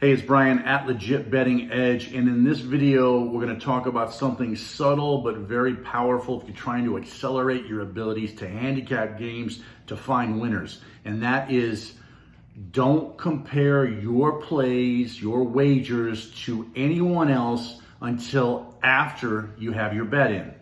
Hey, it's Brian at Legit Betting Edge, and in this video, we're going to talk about something subtle but very powerful if you're trying to accelerate your abilities to handicap games to find winners. And that is, don't compare your plays, your wagers to anyone else until after you have your bet in.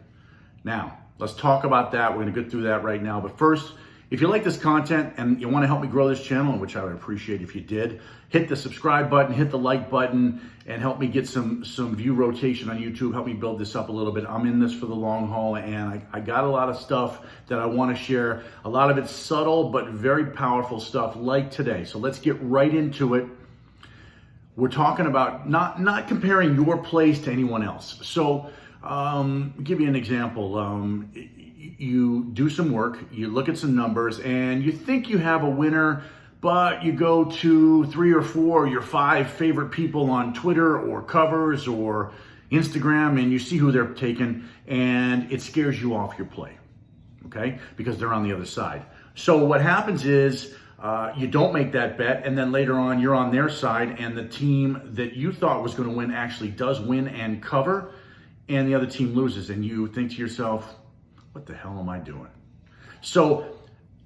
Now, let's talk about that. We're going to get through that right now. But first, if you like this content and you want to help me grow this channel, which I would appreciate if you did, hit the subscribe button, hit the like button, and help me get some view rotation on YouTube. Help me build this up a little bit. I'm in this for the long haul, and I got a lot of stuff that I want to share. A lot of it's subtle, but very powerful stuff like today. So let's get right into it. We're talking about not comparing your plays to anyone else. So give you an example. You do some work, you look at some numbers, and you think you have a winner, but you go to 3 or 4 of your 5 favorite people on Twitter or covers or Instagram, and you see who they're taking, and it scares you off your play, okay? Because they're on the other side. So what happens is you don't make that bet, and then later on you're on their side, and the team that you thought was going to win actually does win and cover, and the other team loses, and you think to yourself, what the hell am I doing? So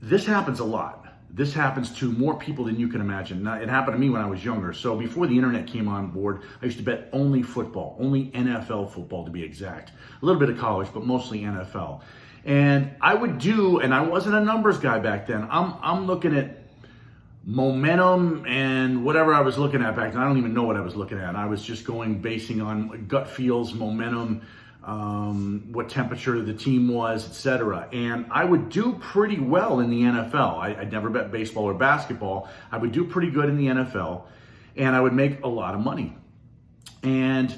this happens a lot. This happens to more people than you can imagine. Now, it happened to me when I was younger. So before the internet came on board, I used to bet only football, only NFL football to be exact. A little bit of college, but mostly NFL. And I would do, and I wasn't a numbers guy back then. I'm looking at momentum and whatever I was looking at back then. I don't even know what I was looking at. I was just basing on gut feels, momentum, what temperature the team was, etc. And I would do pretty well in the NFL. I'd never bet baseball or basketball. I would do pretty good in the NFL, and I would make a lot of money. And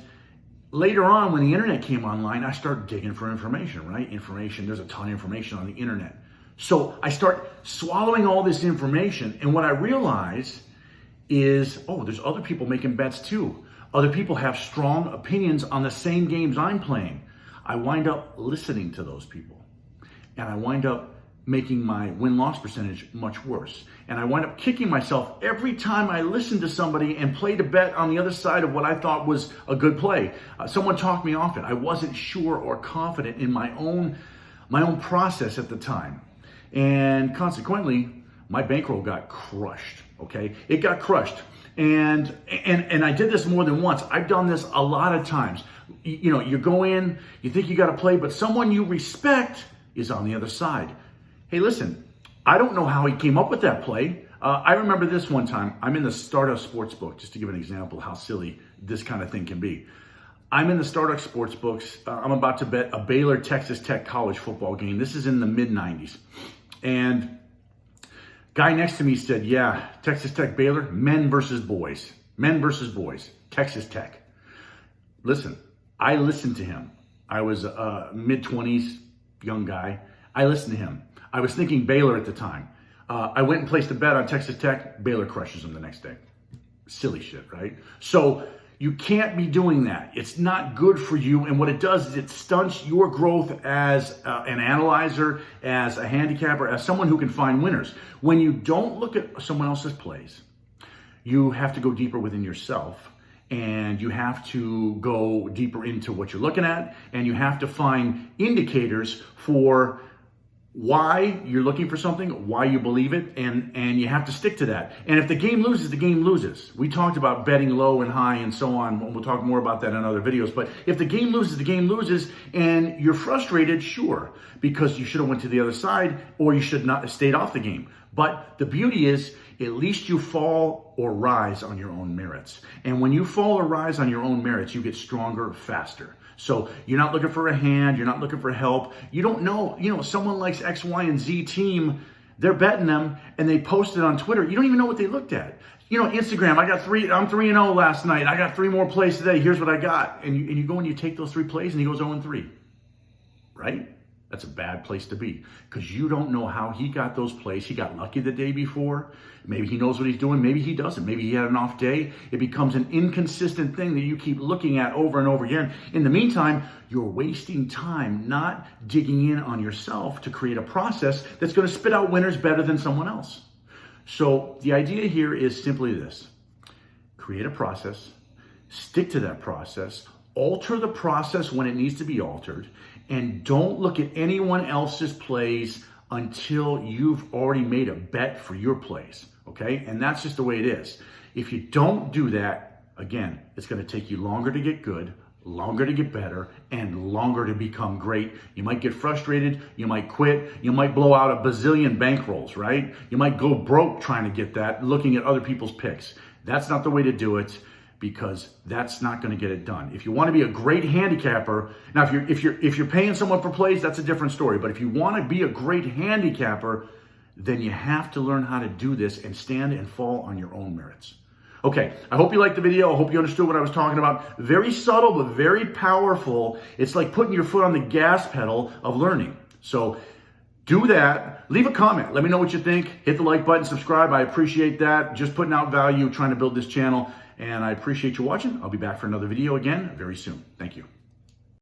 later on, when the internet came online, I started digging for information, right? Information, there's a ton of information on the internet. So I start swallowing all this information, and what I realize is, oh, there's other people making bets too. Other people have strong opinions on the same games I'm playing. I wind up listening to those people, and I wind up making my win-loss percentage much worse. And I wind up kicking myself every time I listened to somebody and played a bet on the other side of what I thought was a good play. Someone talked me off it. I wasn't sure or confident in my own process at the time. And consequently, my bankroll got crushed, okay? It got crushed. And I did this more than once. I've done this a lot of times. You know, you go in, you think you got to play, but someone you respect is on the other side. Hey, listen, I don't know how he came up with that play. I remember this one time. I'm in the Stardust Sportsbook, just to give an example of how silly this kind of thing can be. I'm in the Stardust Sportsbooks. I'm about to bet a Baylor Texas Tech college football game. This is in the mid-90s. And guy next to me said, yeah, Texas Tech, Baylor, men versus boys, Texas Tech. Listen, I listened to him. I was a mid-20s young guy. I listened to him. I was thinking Baylor at the time. I went and placed a bet on Texas Tech. Baylor crushes them the next day. Silly shit, right? So you can't be doing that. It's not good for you. And what it does is it stunts your growth as an analyzer, as a handicapper, as someone who can find winners. When you don't look at someone else's plays, you have to go deeper within yourself, and you have to go deeper into what you're looking at, and you have to find indicators for why you're looking for something, why you believe it, and you have to stick to that. And if the game loses, the game loses. We talked about betting low and high and so on. We'll talk more about that in other videos. But if the game loses, the game loses, and you're frustrated, sure, because you should have went to the other side, or you should not have stayed off the game. But the beauty is, at least you fall or rise on your own merits. And when you fall or rise on your own merits, you get stronger faster. So you're not looking for a hand, you're not looking for help. You don't know, someone likes X, Y, and Z team, they're betting them, and they post it on Twitter. You don't even know what they looked at. Instagram, I'm 3-0 last night. I got 3 more plays today. Here's what I got. And you go and you take those 3 plays, and he goes 0-3, right? That's a bad place to be, because you don't know how he got those plays. He got lucky the day before. Maybe he knows what he's doing. Maybe he doesn't. Maybe he had an off day. It becomes an inconsistent thing that you keep looking at over and over again. In the meantime, you're wasting time not digging in on yourself to create a process that's going to spit out winners better than someone else. So the idea here is simply this. create a process, stick to that process, alter the process when it needs to be altered, and don't look at anyone else's plays until you've already made a bet for your plays, okay? And that's just the way it is. If you don't do that, again, it's gonna take you longer to get good, longer to get better, and longer to become great. You might get frustrated, you might quit, you might blow out a bazillion bankrolls, right? You might go broke trying to get that, looking at other people's picks. That's not the way to do it, because that's not going to get it done. If you want to be a great handicapper, now if you're paying someone for plays, that's a different story. But if you want to be a great handicapper, then you have to learn how to do this and stand and fall on your own merits. Okay, I hope you liked the video. I hope you understood what I was talking about. Very subtle, but very powerful. It's like putting your foot on the gas pedal of learning. So do that. Leave a comment. Let me know what you think. Hit the like button, subscribe. I appreciate that. Just putting out value, trying to build this channel. And I appreciate you watching. I'll be back for another video again very soon. Thank you.